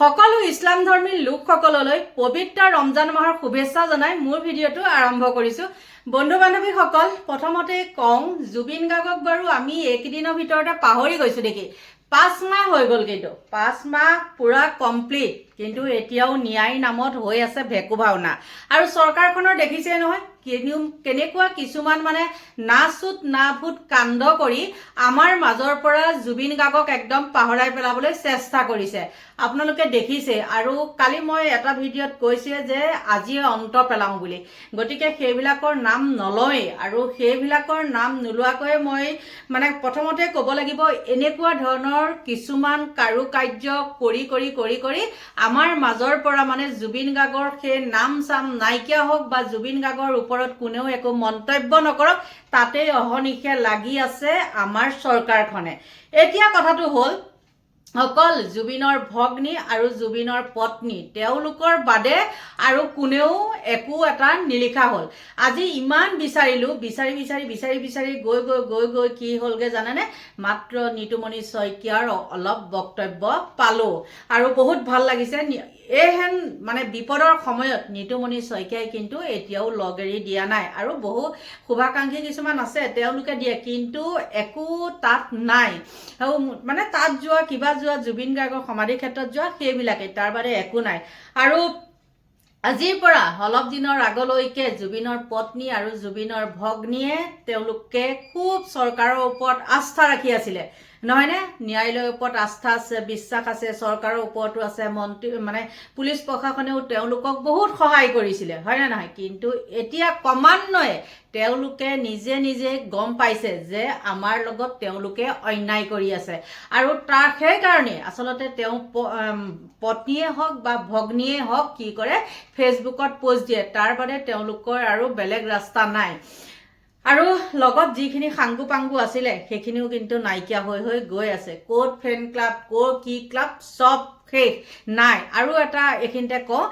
সকলো ইছলাম ধৰ্মী লোকসকললৈ পবিত্ৰ ৰমজান মাহৰ শুভেচ্ছা জনাই মোৰ ভিডিঅ'টো আৰম্ভ কৰিছোঁ। বন্ধু বান্ধৱীসকল, প্ৰথমতে কওঁ, জুবিন গাৰ্গক বাৰু আমি এইকেইদিনৰ ভিতৰতে পাহৰি গৈছোঁ নেকি। 5 মাহ হৈ গ'ল, কিন্তু 5 মাহ পুৰা কমপ্লিট, কিন্তু এতিয়াও ন্যায় নামত হৈ আছে ভেকু ভাওনা। আৰু চৰকাৰখনৰ দেখিছে নহয় কেনেকুৱা কিছুমান মানে না চুট না ভূত কাণ্ড কৰি আমাৰ মাজৰ পৰা জুবিন গাৰ্গক একদম পাহৰাই পেলাবলৈ চেষ্টা কৰিছে। আপোনালোকে দেখিছে, আৰু কালি মই এটা ভিডিঅ'ত কৈছে যে আজি অন্ত পেলাওঁ বুলি, গতিকে সেইবিলাকৰ নাম নলয়। আৰু সেইবিলাকৰ নাম নোলোৱাকৈ মই মানে প্ৰথমতে ক'ব লাগিব, এনেকুৱা ধৰণৰ কিছুমান কাৰুকাৰ্য কৰি কৰি কৰি কৰি আমাৰ মাজৰ পৰা মানে জুবিন গাৰ্গৰ সেই নাম চাম নাইকিয়া হওক বা জুবিন গাৰ্গৰ ওপৰত কোনেও একো মন্তব্য নকৰক, তাতেই অহৰ্নিশে লাগি আছে আমাৰ চৰকাৰখনে। এতিয়া কথাটো হ'ল, অকল জুবিনৰ ভগ্নী আৰু জুবিনৰ পত্নী তেওঁলোকৰ বাদে আৰু কোনেও একো এটা নিলিখা হ'ল। আজি ইমান বিচাৰিলোঁ, বিচাৰি বিচাৰি বিচাৰি বিচাৰি গৈ গৈ গৈ গৈ কি হ'লগৈ জানেনে? মাত্ৰ নিতুমণি শইকীয়াৰ অলপ বক্তব্য পালোঁ, আৰু বহুত ভাল লাগিছে। এইহেন মানে বিপদৰ সময়ত নিতুমণি শইকীয়াই কিন্তু এতিয়াও লগ এৰি দিয়া নাই, আৰু বহু শুভাকাংক্ষী কিছুমান আছে, তেওঁলোকে দিয়ে, কিন্তু একো তাত নাই। আৰু মানে তাত যোৱা, কিবা যোৱা, জুবিন গাৰ্গৰ সমাধি ক্ষেত্ৰত যোৱা, সেইবিলাকেই, তাৰ বাদে একো নাই। আৰু আজিৰ পৰা অলপ দিনৰ আগলৈকে জুবিনৰ পত্নী আৰু জুবিনৰ ভগ্নীয়ে তেওঁলোকে খুব চৰকাৰৰ ওপৰত আস্থা ৰাখি আছিলে, নহয়নে? ন্যায়ালয়ৰ ওপৰত আস্থা আছে, বিশ্বাস আছে, চৰকাৰৰ ওপৰতো আছে, মন্ত্ৰী মানে পুলিচ প্ৰশাসনেও তেওঁলোকক বহুত সহায় কৰিছিলে, হয়নে নহয়? কিন্তু এতিয়া ক্ৰমান্বয়ে তেওঁলোকে নিজে নিজে গম পাইছে যে আমাৰ লগত তেওঁলোকে অন্যায় কৰি আছে, আৰু তাৰ সেইকাৰণে আচলতে তেওঁ পত্নীয়ে হওক বা ভগ্নীয়ে হওক কি কৰে, ফেচবুকত পোষ্ট দিয়ে, তাৰ বাদে তেওঁলোকৰ আৰু বেলেগ ৰাস্তা নাই। আৰু লগত যিখিনি সাংগু পাংগু আছিলে সেইখিনিও কিন্তু নাইকিয়া হৈ হৈ গৈ আছে। ক'ত ফেন ক্লাব, ক'ত কি ক্লাব, চব শেষ, নাই। আৰু এটা এইখিনিতে কওঁ,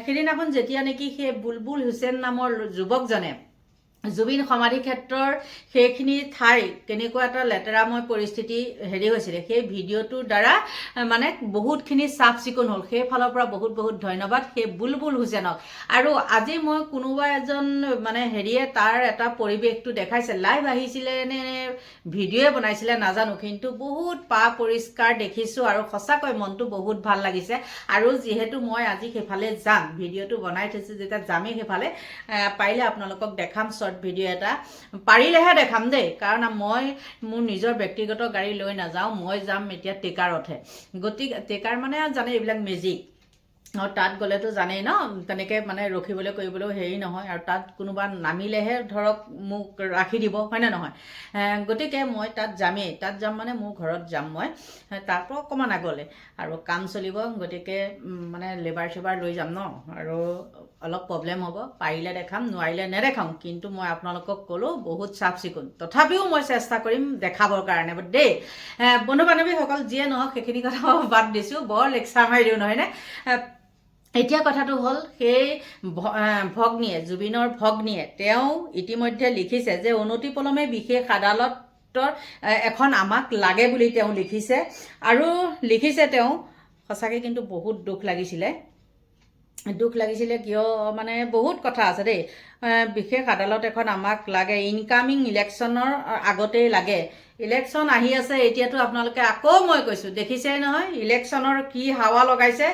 সেইদিনাখন যেতিয়া নেকি সেই বুলবুল হুছেইন নামৰ যুৱকজনে জুবিন সমাধি ক্ষেত্ৰৰ সেইখিনি ঠাই কেনেকুৱা এটা লেতেৰাময় পৰিস্থিতি হৈছিলে, সেই ভিডিঅ'টোৰ দ্বাৰা মানে বহুতখিনি চাফ চিকুণ হ'ল। সেইফালৰ পৰা বহুত বহুত ধন্যবাদ সেই বুলবুল হুছেইনক। আৰু আজি মই কোনোবা এজন মানে তাৰ এটা পৰিৱেশটো দেখাইছে, লাইভ আহিছিলে নে ভিডিঅ'য়ে বনাইছিলে নাজানো, কিন্তু বহুত পৰিষ্কাৰ দেখিছোঁ, আৰু সঁচাকৈ মনটো বহুত ভাল লাগিছে। আৰু যিহেতু মই আজি সেইফালে যাম, ভিডিঅ'টো বনাই থৈছোঁ যেতিয়া যামেই সেইফালে, পাৰিলে আপোনালোকক দেখাম শ্বৰ্ট ভিডিঅ' এটা, পাৰিলেহে দেখাম দেই, কাৰণ মই মোৰ নিজৰ ব্যক্তিগত গাড়ী লৈ নাযাওঁ, মই যাম এতিয়া টেকাৰতহে। গতিকে টেকাৰ মানে জানে এইবিলাক মেজিক, আৰু তাত গ'লেতো জানেই ন, তেনেকৈ মানে ৰখিবলৈ কৰিবলৈও নহয়, আৰু তাত কোনোবা নামিলেহে ধৰক মোক ৰাখি দিব, হয়নে নহয়? গতিকে মই তাত যামেই, তাত যাম মানে মোৰ ঘৰত যাম মই, তাৰ পৰা অকণমান আগলৈ, আৰু কাম চলিব, গতিকে মানে লেবাৰ চেবাৰ লৈ যাম ন, আৰু অলপ প্ৰব্লেম হ'ব, পাৰিলে দেখাম, নোৱাৰিলে নেদেখাম। কিন্তু মই আপোনালোকক ক'লোঁ বহুত চাফ চিকুণ, তথাপিও মই চেষ্টা কৰিম দেখাবৰ কাৰণে দেই। বন্ধু বান্ধৱীসকল, যিয়ে নহওক সেইখিনি কথা বাদ দিছোঁ, বৰ লেকচাৰ মাৰি দিওঁ নহয়নে? এতিয়া কথাটো হ'ল, সেই ভগ্নীয়ে, জুবিনৰ ভগ্নীয়ে তেওঁ ইতিমধ্যে লিখিছে যে অনতিপলমে বিশেষ আদালতৰ এখন আমাক লাগে বুলি তেওঁ লিখিছে, আৰু লিখিছে তেওঁ সঁচাকৈ কিন্তু বহুত দুখ লাগিছিলে কিয় মানে বহুত কথা আছে দেই। বিশেষ আদালত এখন আমাক লাগে, ইনকামিং ইলেকশ্যনৰ আগতেই লাগে, ইলেকশ্যন আহি আছে এতিয়াতো, আপোনালোকে আকৌ মই কৈছোঁ দেখিছেই নহয় ইলেকশ্যনৰ কি হাৱা লগাইছে।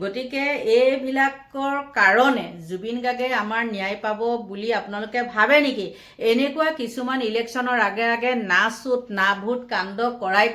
গতিকে এইবিলাকৰ কাৰণে জুবিন গাৰ্গে আমাৰ ন্যায় পাব বুলি আপোনালোকে ভাবে নেকি? এনেকুৱা কিছুমান ইলেকশ্যনৰ আগে আগে না চুট না ভূত কাণ্ড কৰাই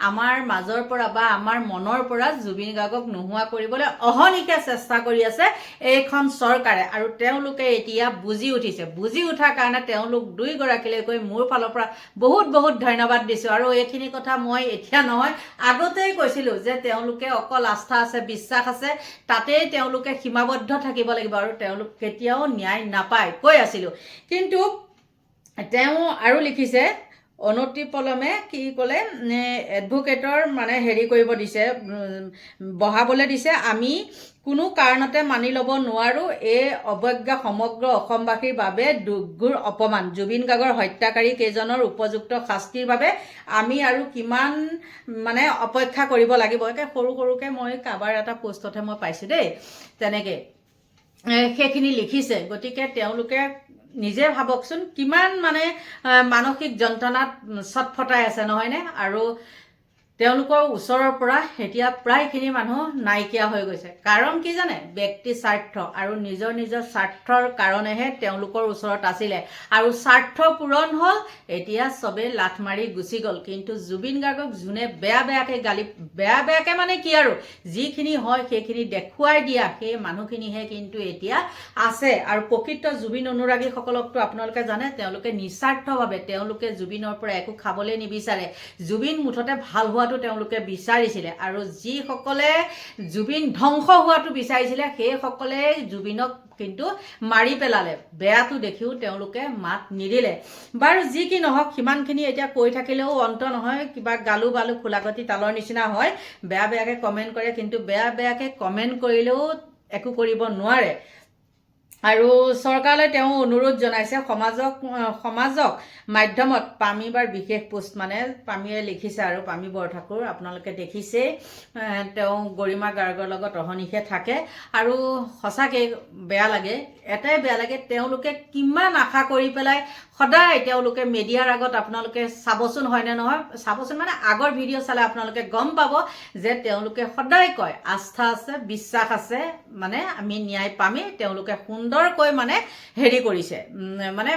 আমাৰ মাজৰ পৰা বা আমাৰ মনৰ পৰা জুবিন গাৰ্গক নোহোৱা কৰিবলৈ অহৰ্নিশে চেষ্টা কৰি আছে এইখন চৰকাৰে, আৰু তেওঁলোকে এতিয়া বুজি উঠিছে। বুজি উঠাৰ কাৰণে তেওঁলোক দুয়োগৰাকীলৈকৈ মোৰ ফালৰ পৰা বহুত বহুত ধন্যবাদ দিছোঁ। আৰু এইখিনি কথা মই এতিয়া নহয়, আগতেই কৈছিলোঁ যে তেওঁলোকে অকল আস্থা আছে, বিশ্বাস আছে, তাতেই তেওঁলোকে সীমাবদ্ধ থাকিব লাগিব, আৰু তেওঁলোক কেতিয়াও ন্যায় নাপায় কৈ আছিলোঁ। কিন্তু তেওঁ আৰু লিখিছে, অনতিপলমে কি ক'লে এডভোকেটৰ মানে হেৰি কৰিব দিছে, বহাবলৈ দিছে। আমি কোনো কাৰণতে মানি ল'ব নোৱাৰোঁ এই অৱজ্ঞা সমগ্ৰ অসমবাসীৰ বাবে দুৰ্ঘোৰ অপমান। জুবিন গাৰ্গৰ হত্যাকাৰী কেইজনৰ উপযুক্ত শাস্তিৰ বাবে আমি আৰু কিমান মানে অপেক্ষা কৰিব লাগিব। একে সৰু সৰুকৈ মই কাৰোবাৰ এটা পোষ্টতহে মই পাইছোঁ দেই, তেনেকৈ সেইখিনি লিখিছে। গতিকে তেওঁলোকে নিজে ভাবকচোন কিমান মানে মানসিক যন্ত্ৰণাত ছটফটাই আছে নহয়নে? আৰু তেওঁলোকৰ ওচৰৰ পৰা এতিয়া প্ৰায়খিনি মানুহ নাইকিয়া হৈ গৈছে। কাৰণ কি জানে? ব্যক্তি স্বাৰ্থ আৰু নিজৰ স্বাৰ্থৰ কাৰণেহে তেওঁলোকৰ ওচৰত আছিলে, আৰু স্বাৰ্থ পূৰণ হ'ল। এতিয়া চবেই লাঠ মাৰি গুচি গ'ল। কিন্তু জুবিন গাৰ্গক যোনে বেয়াকৈ মানে কি আৰু যিখিনি হয় সেইখিনি দেখুৱাই দিয়া সেই মানুহখিনিহে কিন্তু এতিয়া আছে। আৰু প্ৰকৃত জুবিন অনুৰাগীসকলকতো আপোনালোকে জানে, তেওঁলোকে নিস্বাৰ্থভাৱে তেওঁলোকে জুবিনৰ পৰা একো খাবলৈ নিবিচাৰে। জুবিন মুঠতে ভাল হোৱাটো তেওঁলোকে বিচাৰিছিলে, আৰু যিসকলে জুবিন ধ্বংস হোৱাটো বিচাৰিছিলে সেইসকলে জুবিনক কিন্তু মাৰি পেলালে। বেয়াটো দেখিও তেওঁলোকে মাত নিদিলে। বাৰু যি কি নহওক, সিমানখিনি এতিয়া কৈ থাকিলেও অন্ত নহয়, কিবা গালু বালু খোলাগতি তালৰ নিচিনা হয়। বেয়াকৈ কমেণ্ট কৰে, কিন্তু বেয়াকৈ কমেণ্ট কৰিলেও একো কৰিব নোৱাৰে। আৰু চৰকাৰলৈ তেওঁ অনুৰোধ জনাইছে, সমাজক মাধ্যমত পামীবাৰ বিশেষ পোষ্ট, মানে পামীয়ে লিখিছে আৰু পামী বৰঠাকুৰ আপোনালোকে দেখিছেই, তেওঁ গৰিমা গাৰ্গৰ লগত অহৰ্নিশে থাকে। আৰু সঁচাকৈ বেয়া লাগে, এটাই বেয়া লাগে, তেওঁলোকে কিমান আশা কৰি পেলাই সদায় তেওঁলোকে মিডিয়াৰ আগত আপোনালোকে চাবচোন, হয়নে নহয়? চাবচোন মানে আগৰ ভিডিঅ' চালে আপোনালোকে গম পাব যে তেওঁলোকে সদায় কয় আস্থা আছে, বিশ্বাস আছে, মানে আমি ন্যায় পামেই। তেওঁলোকে সুন্দৰকৈ মানে হেৰি কৰিছে, মানে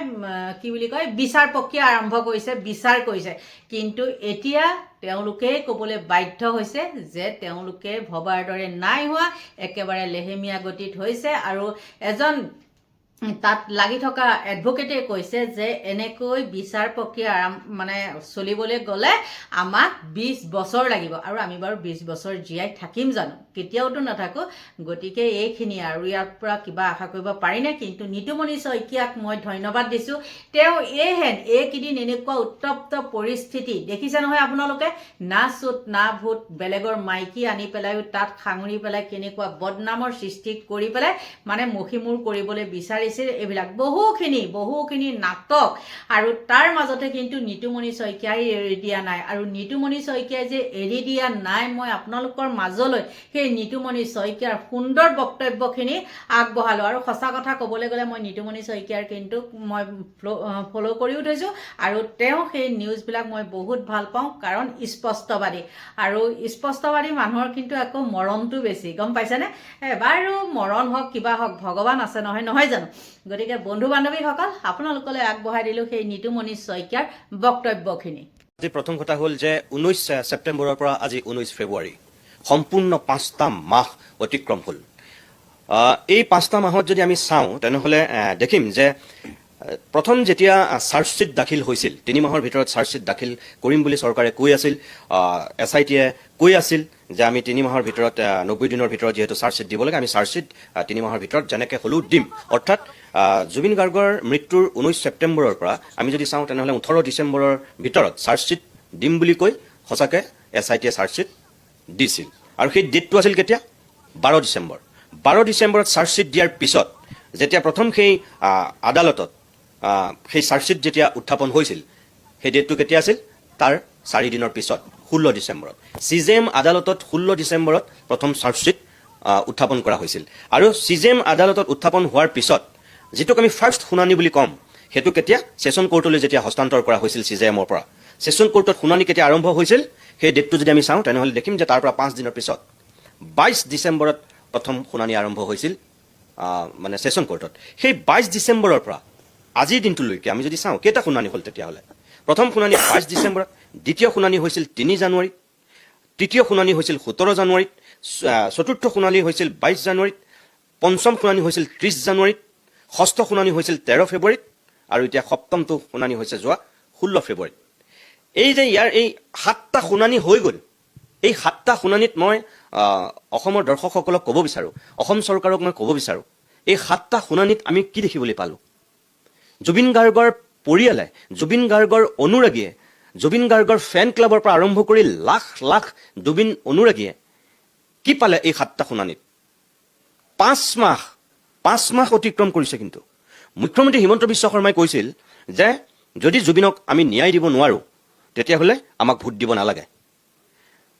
কি বুলি কয়, বিচাৰ প্ৰক্ৰিয়া আৰম্ভ কৰিছে, বিচাৰ কৰিছে। কিন্তু এতিয়া তেওঁলোকেই ক'বলৈ বাধ্য হৈছে যে তেওঁলোকে ভবাৰ দৰে নাই হোৱা, একেবাৰে লেহেমীয়া গতিত হৈছে। আৰু এজন তাত লাগি থকা এডভোকেটে কৈছে যে এনেকৈ বিচাৰ প্ৰক্ৰিয়া মানে চলিবলৈ গ'লে আমাক 20 বছৰ লাগিব, আৰু আমি বাৰু 20 বছৰ জীয়াই থাকিম জানো? কেতিয়াওতো নাথাকোঁ। গতিকে এইখিনি, আৰু ইয়াৰ পৰা কিবা আশা কৰিব পাৰিনে? কিন্তু নিতুমণি শইকীয়াক মই ধন্যবাদ দিছোঁ। তেওঁ এইকেইদিন এনেকুৱা উত্তপ্ত পৰিস্থিতি দেখিছে নহয় আপোনালোকে, না চুট না ভূত, বেলেগৰ মাইকী আনি পেলাইও তাত সাঙুৰি পেলাই কেনেকুৱা বদনামৰ সৃষ্টি কৰি পেলাই মানে মষিমূৰ কৰিবলৈ বিচাৰিছিল। এইবিলাক বহুখিনি নাটক, আৰু তাৰ মাজতে কিন্তু নিতুমণি শইকীয়াই এৰি দিয়া নাই। আৰু নিতুমণি শইকীয়াই যে এৰি দিয়া নাই, মই আপোনালোকৰ মাজলৈ সেই নিতুমণি শইকীয়াৰ সুন্দৰ বক্তব্যখিনি আগবঢ়ালোঁ। আৰু সঁচা কথা ক'বলৈ গ'লে মই নিতুমণি শইকীয়াৰ কিন্তু মই ফ'ল' কৰিও থৈছোঁ, আৰু তেওঁ সেই নিউজবিলাক মই বহুত ভাল পাওঁ, কাৰণ স্পষ্টবাদী। আৰু স্পষ্টবাদী মানুহৰ কিন্তু আকৌ মৰণটো বেছি, গম পাইছেনে? বাৰু মৰণ হওক কিবা হওক, ভগৱান আছে নহয় জানো? গতিকে বন্ধু বান্ধৱীসকল, আপোনালোকলৈ আগবঢ়াই দিলোঁ সেই নিতুমণি শইকীয়াৰ বক্তব্যখিনি। আজি প্ৰথম কথা হ'ল যে 19 ছেপ্টেম্বৰৰ পৰা আজি 19 ফেব্ৰুৱাৰী, সম্পূৰ্ণ 5টা মাহ অতিক্ৰম হ'ল। এই 5টা মাহত যদি আমি চাওঁ তেনেহ'লে দেখিম যে প্ৰথম যেতিয়া চাৰ্জশ্বিট দাখিল হৈছিল, 3 মাহৰ ভিতৰত চাৰ্জশ্বিট দাখিল কৰিম বুলি চৰকাৰে কৈ আছিল, SITয়ে কৈ আছিল যে আমি 3 মাহৰ ভিতৰত 90 দিনৰ ভিতৰত যিহেতু চাৰ্জশ্বিট দিব লাগে, আমি চাৰ্জশ্বিট 3 মাহৰ ভিতৰত যেনেকৈ হ'লেও দিম। অৰ্থাৎ জুবিন গাৰ্গৰ মৃত্যুৰ 19 ছেপ্টেম্বৰৰ পৰা আমি যদি চাওঁ তেনেহ'লে 18 ডিচেম্বৰৰ ভিতৰত চাৰ্জশ্বিট দিম বুলি কৈ সঁচাকৈ SITয়ে চাৰ্জশ্বিট দিছিল। আৰু সেই ডেটটো আছিল কেতিয়া? 12 ডিচেম্বৰ। 12 ডিচেম্বৰত চাৰ্জশ্বিট দিয়াৰ পিছত যেতিয়া প্ৰথম সেই আদালতত সেই চাৰ্জশ্বিট যেতিয়া উত্থাপন হৈছিল, সেই ডেটটো কেতিয়া আছিল? তাৰ 4 দিনৰ পিছত 16 ডিচেম্বৰত CJM আদালতত 16 ডিচেম্বৰত প্ৰথম চাৰ্জশ্বিট উত্থাপন কৰা হৈছিল। আৰু CJM আদালতত উত্থাপন হোৱাৰ পিছত যিটোক আমি ফাৰ্ষ্ট শুনানি বুলি ক'ম, সেইটো কেতিয়া? ছেছন কোৰ্টলৈ যেতিয়া হস্তান্তৰ কৰা হৈছিল CJMৰ পৰা, ছেছন কোৰ্টত শুনানি কেতিয়া আৰম্ভ হৈছিল সেই ডেটটো যদি আমি চাওঁ তেনেহ'লে দেখিম যে তাৰ পৰা 5 দিনৰ পিছত 22 ডিচেম্বৰত প্ৰথম শুনানি আৰম্ভ হৈছিল মানে ছেছন কোৰ্টত। সেই 22 ডিচেম্বৰৰ পৰা আজিৰ দিনটোলৈকে আমি যদি চাওঁ কেইটা শুনানি হ'ল তেতিয়াহ'লে, প্ৰথম শুনানি 22 ডিচেম্বৰত, দ্বিতীয় শুনানি হৈছিল 3 জানুৱাৰীত, তৃতীয় শুনানি হৈছিল 17 জানুৱাৰীত, চতুৰ্থ শুনানি হৈছিল 22 জানুৱাৰীত, পঞ্চম শুনানি হৈছিল 30 জানুৱাৰীত, ষষ্ঠ শুনানি হৈছিল 13 ফেব্ৰুৱাৰীত, আৰু এতিয়া সপ্তমটো শুনানি হৈছে যোৱা 16 ফেব্ৰুৱাৰীত। এই যে ইয়াৰ এই 7টা শুনানি হৈ গ'ল, এই 7টা শুনানিত মই অসমৰ দৰ্শকসকলক ক'ব বিচাৰোঁ, অসম চৰকাৰক মই ক'ব বিচাৰোঁ, এই 7টা শুনানিত আমি কি দেখিবলৈ পালোঁ? জুবিন গাৰ্গৰ পৰিয়ালে, জুবিন গাৰ্গৰ অনুৰাগীয়ে জুবিন গাৰ্গৰ ফেন ক্লাবৰ পৰা আৰম্ভ কৰি লাখ লাখ জুবিন অনুৰাগীয়ে কি পালে এই 7টা শুনানিত? 5 মাহ অতিক্ৰম কৰিছে। কিন্তু মুখ্যমন্ত্ৰী হিমন্ত বিশ্ব শৰ্মাই কৈছিল যে যদি জুবিনক আমি ন্যায় দিব নোৱাৰোঁ তেতিয়াহ'লে আমাক ভোট দিব নালাগে।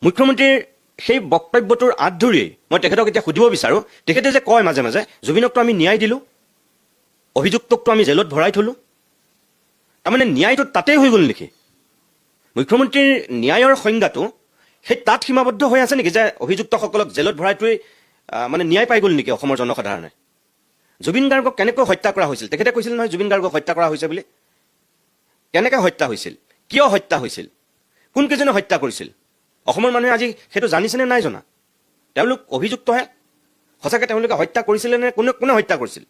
মুখ্যমন্ত্ৰীৰ সেই বক্তব্যটোৰ আঁত ধৰিয়েই মই তেখেতক এতিয়া সুধিব বিচাৰোঁ, তেখেতে যে কয় মাজে মাজে জুবিনকতো আমি ন্যায় দিলোঁ, অভিযুক্তকতো আমি জেলত ভৰাই থলোঁ, তাৰমানে ন্যায়টো তাতেই হৈ গ'ল নেকি? মুখ্যমন্ত্ৰীৰ ন্যায়ৰ সংজ্ঞাটো সেই তাত সীমাবদ্ধ হৈ আছে নেকি যে অভিযুক্তসকলক জেলত ভৰাই থৈ মানে ন্যায় পাই গ'ল নেকি অসমৰ জনসাধাৰণে? জুবিন গাৰ্গক কেনেকৈ হত্যা কৰা হৈছিল? তেখেতে কৈছিল নহয় জুবিন গাৰ্গক হত্যা কৰা হৈছে বুলি। কেনেকৈ হত্যা হৈছিল? কিয় হত্যা হৈছিল? কোনকেইজনে হত্যা কৰিছিল? অসমৰ মানুহে আজি সেইটো জানিছেনে নাই জনা? তেওঁলোক অভিযুক্তহে। সঁচাকৈ তেওঁলোকে হত্যা কৰিছিলে নে কোনে হত্যা কৰিছিল?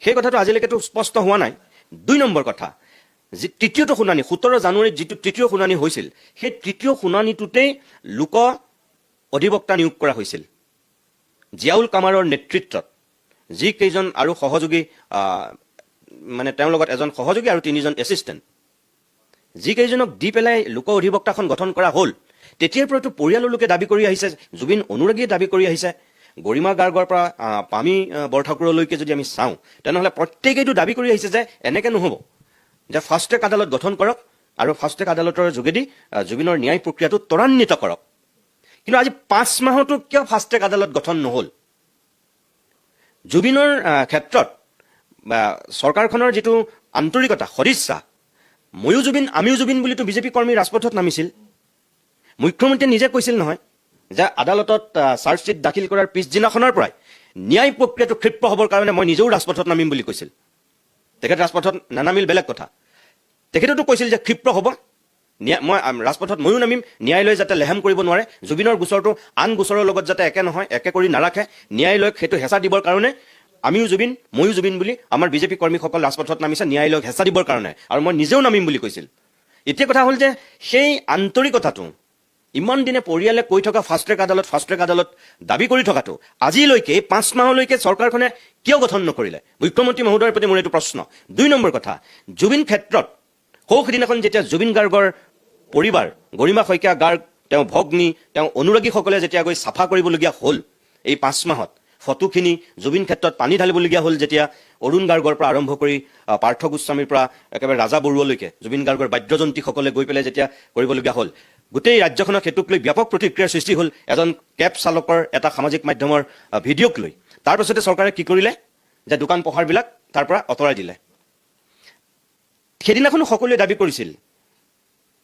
সেই কথাটো আজিলৈকেতো স্পষ্ট হোৱা নাই। 2 নম্বৰ কথা, যি তৃতীয়টো শুনানি 17 জানুৱাৰীত যিটো তৃতীয় শুনানি হৈছিল, সেই তৃতীয় শুনানিটোতেই লোক অধিবক্তা নিয়োগ কৰা হৈছিল। জিয়াউল কামাৰৰ নেতৃত্বত যিকেইজন আৰু সহযোগী, মানে তেওঁৰ লগত এজন সহযোগী আৰু 3জন এছিষ্টেণ্ট, যিকেইজনক দি পেলাই লোক অধিবক্তাখন গঠন কৰা হ'ল, তেতিয়াৰ পৰাতো পৰিয়ালৰ লোকে দাবী কৰি আহিছে, জুবিন অনুৰাগীয়ে দাবী কৰি আহিছে, গৰিমা গাৰ্গৰ পৰা পামী বৰঠাকুৰলৈকে যদি আমি চাওঁ তেনেহ'লে প্ৰত্যেকেইটো দাবী কৰি আহিছে যে এনেকৈ নহ'ব, যে ফাষ্ট ট্ৰেক আদালত গঠন কৰক আৰু ফাষ্ট ট্ৰেক আদালতৰ যোগেদি জুবিনৰ ন্যায় প্ৰক্ৰিয়াটো ত্বৰান্বিত কৰক। কিন্তু আজি 5 মাহতো কিয় ফাষ্ট ট্ৰেক আদালত গঠন নহ'ল? জুবিনৰ ক্ষেত্ৰত চৰকাৰখনৰ যিটো আন্তৰিকতা, সদিচ্ছা, ময়ো জুবিন আমিও জুবিন বুলিতো বিজেপি কৰ্মী ৰাজপথত নামিছিল। মুখ্যমন্ত্ৰীয়ে নিজে কৈছিল নহয় যে আদালতত চাৰ্জশ্বীট দাখিল কৰাৰ পিছদিনাখনৰ পৰাই ন্যায় প্ৰক্ৰিয়াটো ক্ষিপ্ৰ হ'বৰ কাৰণে মই নিজেও ৰাজপথত নামিম বুলি কৈছিল। তেখেত ৰাজপথত নানামিল বেলেগ কথা, তেখেতেতো কৈছিল যে ক্ষিপ্ৰ হ'ব, মই ৰাজপথত ময়ো নামিম, ন্যায়ালয়ে যাতে লেহেম কৰিব নোৱাৰে, জুবিনৰ গোচৰটো আন গোচৰৰ লগত যাতে একে নহয়, একে কৰি নাৰাখে, ন্যায়ালয়ক সেইটো হেঁচা দিবৰ কাৰণে আমিও জুবিন ময়ো জুবিন বুলি আমাৰ বিজেপি কৰ্মীসকল ৰাজপথত নামিছে ন্যায়ালয়ক হেঁচা দিবৰ কাৰণে, আৰু মই নিজেও নামিম বুলি কৈছিল। এতিয়া কথা হ'ল যে সেই আন্তৰিকতাটো ইমান দিনে পৰিয়ালে কৈ থকা ফাষ্ট ট্ৰেক আদালত দাবী কৰি থকাটো আজিলৈকে 5 মাহলৈকে চৰকাৰখনে কিয় গঠন নকৰিলে? মুখ্যমন্ত্ৰী মহোদয়ৰ প্ৰতি মোৰ এইটো প্ৰশ্ন। 2 নম্বৰ কথা, জুবিন ক্ষেত্ৰত সৌসিদিনাখন যেতিয়া জুবিন গাৰ্গৰ পৰিবাৰ, গৰিমা শইকীয়া গাৰ্গ, তেওঁ ভগ্নী, তেওঁ অনুৰাগীসকলে যেতিয়া গৈ চাফা কৰিবলগীয়া হ'ল এই 5 মাহত, ফটোখিনি জুবিন ক্ষেত্ৰত পানী ঢালিবলগীয়া হ'ল, যেতিয়া অৰুণ গাৰ্গৰ পৰা আৰম্ভ কৰি পাৰ্থ গোস্বামীৰ পৰা একেবাৰে ৰাজা বৰুৱালৈকে জুবিন গাৰ্গৰ বাদ্যযন্ত্ৰীসকলে গৈ পেলাই যেতিয়া কৰিবলগীয়া হ'ল, গোটেই ৰাজ্যখনক সেইটোক লৈ ব্যাপক প্ৰতিক্ৰিয়াৰ সৃষ্টি হ'ল। এজন কেব চালকৰ এটা সামাজিক মাধ্যমৰ ভিডিঅ'ক লৈ। তাৰপাছতে চৰকাৰে কি কৰিলে যে দোকান পোহাৰবিলাক তাৰ পৰা আঁতৰাই দিলে। সেইদিনাখনো সকলোৱে দাবী কৰিছিল,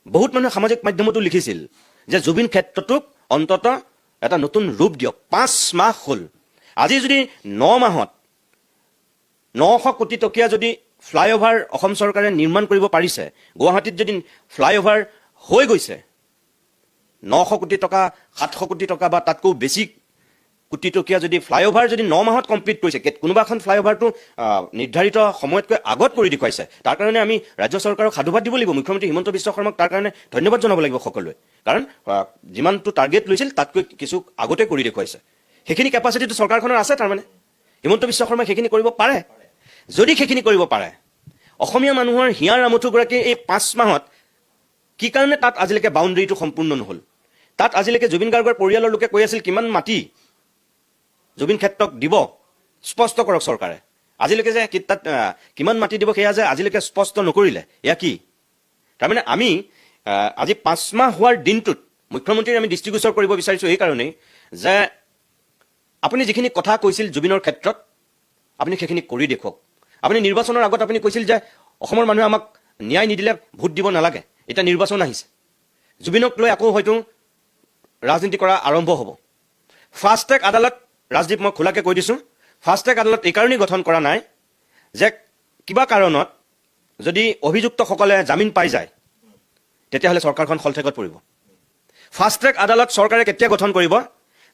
বহুত মানুহে সামাজিক মাধ্যমতো লিখিছিল যে জুবিন ক্ষেত্ৰটোক অন্তত এটা নতুন ৰূপ দিয়ক। 5 মাহ হ'ল, আজি যদি 9 মাহত 900 কোটি টকীয়া যদি ফ্লাইঅভাৰ অসম চৰকাৰে নিৰ্মাণ কৰিব পাৰিছে, গুৱাহাটীত যদি ফ্লাইঅভাৰ হৈ গৈছে 900 কোটি টকা, 700 কোটি টকা বা তাতকৈ বেছি কোটি টকীয়া যদি ফ্লাইঅভাৰ যদি 9 মাহত কমপ্লিট কৰিছে, কোনোবা এখন ফ্লাইঅভাৰটো নিৰ্ধাৰিত সময়তকৈ আগত কৰি দেখুৱাইছে, তাৰ কাৰণে আমি ৰাজ্য চৰকাৰক সাধুবাদ দিব লাগিব, মুখ্যমন্ত্ৰী হিমন্ত বিশ্ব শৰ্মাক তাৰ কাৰণে ধন্যবাদ জনাব লাগিব সকলোৱে। কাৰণ যিমানটো টাৰ্গেট লৈছিল তাতকৈ কিছু আগতে কৰি দেখুৱাইছে। সেইখিনি কেপাচিটিটো চৰকাৰখনৰ আছে, তাৰমানে হিমন্ত বিশ্ব শৰ্মাই সেইখিনি কৰিব পাৰে। যদি সেইখিনি কৰিব পাৰে, অসমীয়া মানুহৰ হিয়াৰ আমঠুগৰাকী এই 5 মাহত কি কাৰণে তাত আজিলৈকে বাউণ্ডেৰীটো সম্পূৰ্ণ নহ'ল? তাত আজিলৈকে জুবিন গাৰ্গৰ পৰিয়ালৰ লোকে কৈ আছিল কিমান মাটি জুবিন ক্ষেত্ৰক দিব, স্পষ্ট কৰক চৰকাৰে। আজিলৈকে যে তাত কিমান মাটি দিব সেয়া যে আজিলৈকে স্পষ্ট নকৰিলে, এয়া কি? তাৰমানে আমি আজি 5 মাহ হোৱাৰ দিনটোত মুখ্যমন্ত্ৰীৰ আমি দৃষ্টিগোচৰ কৰিব বিচাৰিছোঁ এইকাৰণেই যে আপুনি যিখিনি কথা কৈছিল জুবিনৰ ক্ষেত্ৰত আপুনি সেইখিনি কৰি দেখুৱাওক। আপুনি নিৰ্বাচনৰ আগত আপুনি কৈছিল যে অসমৰ মানুহে আমাক ন্যায় নিদিলে ভোট দিব নালাগে, এতিয়া নিৰ্বাচন আহিছে, জুবিনক লৈ আকৌ হয়তো ৰাজনীতি কৰা আৰম্ভ হ'ব। ফাষ্ট ট্ৰেক আদালত, ৰাজদীপ মই খোলাকৈ কৈ দিছোঁ, ফাষ্ট ট্ৰেক আদালত এইকাৰণেই গঠন কৰা নাই যে কিবা কাৰণত যদি অভিযুক্তসকলে জামিন পাই যায় তেতিয়াহ'লে চৰকাৰখন খলঠেকত পৰিব। ফাষ্ট ট্ৰেক আদালত চৰকাৰে কেতিয়া গঠন কৰিব?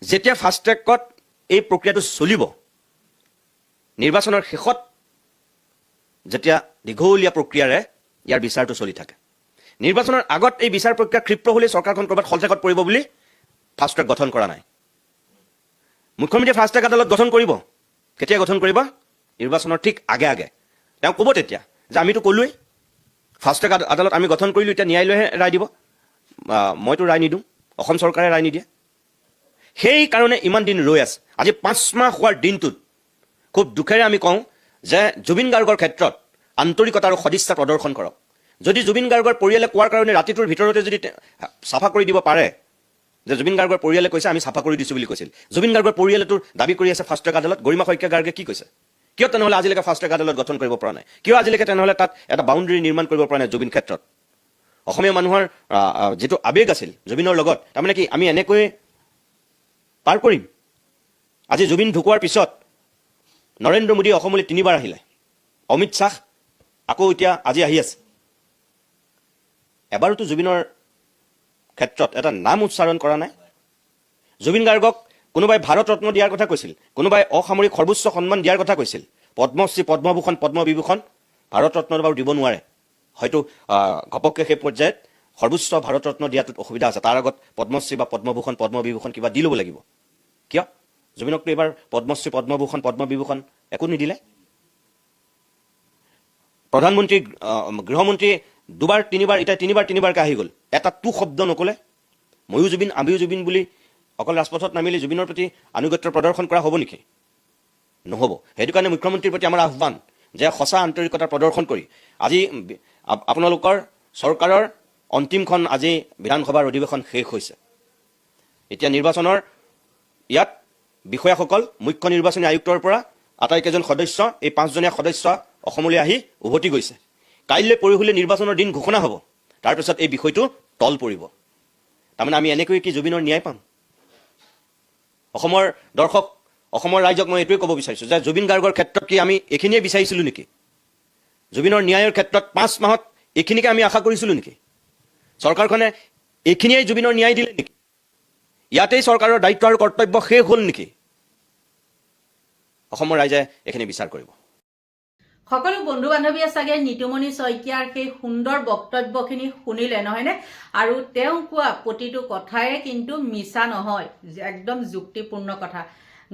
যেতিয়া ফাষ্ট ট্ৰেকত এই প্ৰক্ৰিয়াটো চলিব, নিৰ্বাচনৰ শেষত যেতিয়া দীঘলীয়া প্ৰক্ৰিয়াৰে ইয়াৰ বিচাৰটো চলি থাকে। নিৰ্বাচনৰ আগত এই বিচাৰ প্ৰক্ৰিয়া ক্ষিপ্ৰ হ'লে চৰকাৰখন ক'ৰবাত খলঠেকত পৰিব বুলি ফাষ্ট ট্ৰেক গঠন কৰা নাই। মুখ্যমন্ত্ৰীয়ে ফাষ্ট ট্ৰেক আদালত গঠন কৰিব, কেতিয়া গঠন কৰিব? নিৰ্বাচনৰ ঠিক আগে আগে। তেওঁ ক'ব তেতিয়া যে আমিতো ক'লোৱেই ফাষ্ট ট্ৰেক আদালত আমি গঠন কৰিলোঁ, এতিয়া ন্যায়ালয়ে ৰায় দিব, মইতো ৰায় নিদিওঁ, অসম চৰকাৰে ৰায় নিদিয়ে। সেইকাৰণে ইমান দিন ৰৈ আছে। আজি 5 মাহ হোৱাৰ দিনটোত খুব দুখেৰে আমি কওঁ যে জুবিন গাৰ্গৰ ক্ষেত্ৰত আন্তৰিকতা আৰু সদিচ্ছা প্ৰদৰ্শন কৰক। যদি জুবিন গাৰ্গৰ পৰিয়ালে কোৱাৰ কাৰণে ৰাতিটোৰ ভিতৰতে যদি চাফা কৰি দিব পাৰে, যে জুবিন গাৰ্গৰ পৰিয়ালে কৈছে আমি চাফা কৰি দিছোঁ বুলি কৈছিল, জুবিন গাৰ্গৰ পৰিয়ালেতো দাবী কৰি আছে ফাষ্ট ট্ৰেক আদালত, গৰিমা শইকীয়া গাৰ্গে কি কৈছে? কিয় তেনেহ'লে আজিলৈকে ফাষ্ট ট্ৰেক আদালত গঠন কৰিব পৰা নাই? কিয় আজিলৈকে তেনেহ'লে তাত এটা বাউণ্ডেৰী নিৰ্মাণ কৰিব পৰা নাই জুবিন ক্ষেত্ৰত? অসমীয়া মানুহৰ যিটো আৱেগ আছিল জুবিনৰ লগত, তাৰমানে কি আমি এনেকৈ পাৰ কৰিম? আজি জুবিন ঢুকোৱাৰ পিছত নৰেন্দ্ৰ মোদী অসমলৈ 3বাৰ আহিলে, অমিত শ্বাহ আকৌ এতিয়া আজি আহি আছে, এবাৰোতো জুবিনৰ ক্ষেত্ৰত এটা নাম উচ্চাৰণ কৰা নাই। জুবিন গাৰ্গক কোনোবাই ভাৰত ৰত্ন দিয়াৰ কথা কৈছিল, কোনোবাই অসামৰিক সৰ্বোচ্চ সন্মান দিয়াৰ কথা কৈছিল, পদ্মশ্ৰী, পদ্মভূষণ, পদ্মবিভূষণ। ভাৰত ৰত্ন বাৰু দিব নোৱাৰে, হয়তো ঘপককৈ সেই পৰ্যায়ত সৰ্বোচ্চ ভাৰত ৰত্ন দিয়াটোত অসুবিধা আছে, তাৰ আগত পদ্মশ্ৰী বা পদ্মভূষণ, পদ্মবিভূষণ কিবা দি ল'ব লাগিব। কিয় জুবিনকতো এইবাৰ পদ্মশ্ৰী, পদ্মভূষণ, পদ্মবিভূষণ একো নিদিলে? প্ৰধানমন্ত্ৰী, গৃহমন্ত্ৰী 2বাৰ 3বাৰ, এতিয়া 3বাৰকৈ আহি গ'ল, এটা শব্দ নক'লে। ময়ো জুবিন, আমিও জুবিন বুলি অকল ৰাজপথত নামিলে জুবিনৰ প্ৰতি আনুগত্য প্ৰদৰ্শন কৰা হ'ব নেকি? নহ'ব। সেইটো কাৰণে মুখ্যমন্ত্ৰীৰ প্ৰতি আমাৰ আহ্বান যে সঁচা আন্তৰিকতা প্ৰদৰ্শন কৰি আজি আপোনালোকৰ চৰকাৰৰ অন্তিমখন আজি বিধানসভাৰ অধিৱেশন শেষ হৈছে। এতিয়া নিৰ্বাচনৰ ইয়াত বিষয়াসকল মুখ্য নিৰ্বাচনী আয়ুক্তৰ পৰা আটাইকেইজন সদস্য, এই 5জনীয়া সদস্য অসমলৈ আহি উভতি গৈছে। কাইলৈ পৰহিলৈ নিৰ্বাচনৰ দিন ঘোষণা হ'ব, তাৰপিছত এই বিষয়টো তল পৰিব। তাৰমানে আমি এনেকৈ কি জুবিনৰ ন্যায় পাম? অসমৰ দৰ্শক, অসমৰ ৰাইজক মই এইটোৱে ক'ব বিচাৰিছোঁ যে জুবিন গাৰ্গৰ ক্ষেত্ৰত কি আমি এইখিনিয়ে বিচাৰিছিলোঁ নেকি? জুবিনৰ ন্যায়ৰ ক্ষেত্ৰত 5 মাহত এইখিনিকে আমি আশা কৰিছিলোঁ নেকি? চৰকাৰখনে এইখিনিয়ে জুবিনৰ ন্যায় দিলে নেকি? ইয়াতেই চৰকাৰৰ দায়িত্ব আৰু কৰ্তব্য শেষ হ'ল নেকি? অসমৰ ৰাইজে এইখিনি বিচাৰ কৰিব। সকলো বন্ধু বান্ধৱীয়ে চাগে নিতুমণি শইকীয়াৰ সেই সুন্দৰ বক্তব্যখিনি শুনিলে, নহয়নে? আৰু তেওঁ কোৱা প্ৰতিটো কথাই কিন্তু মিছা নহয়, একদম যুক্তিপূৰ্ণ কথা।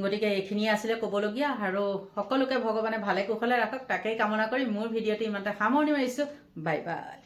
গতিকে এইখিনিয়ে আছিলে ক'বলগীয়া, আৰু সকলোকে ভগৱানে ভালে কুশলে ৰাখক, তাকেই কামনা কৰি মোৰ ভিডিঅ'টো ইমানতে সামৰণি মাৰিছোঁ। Bye bye.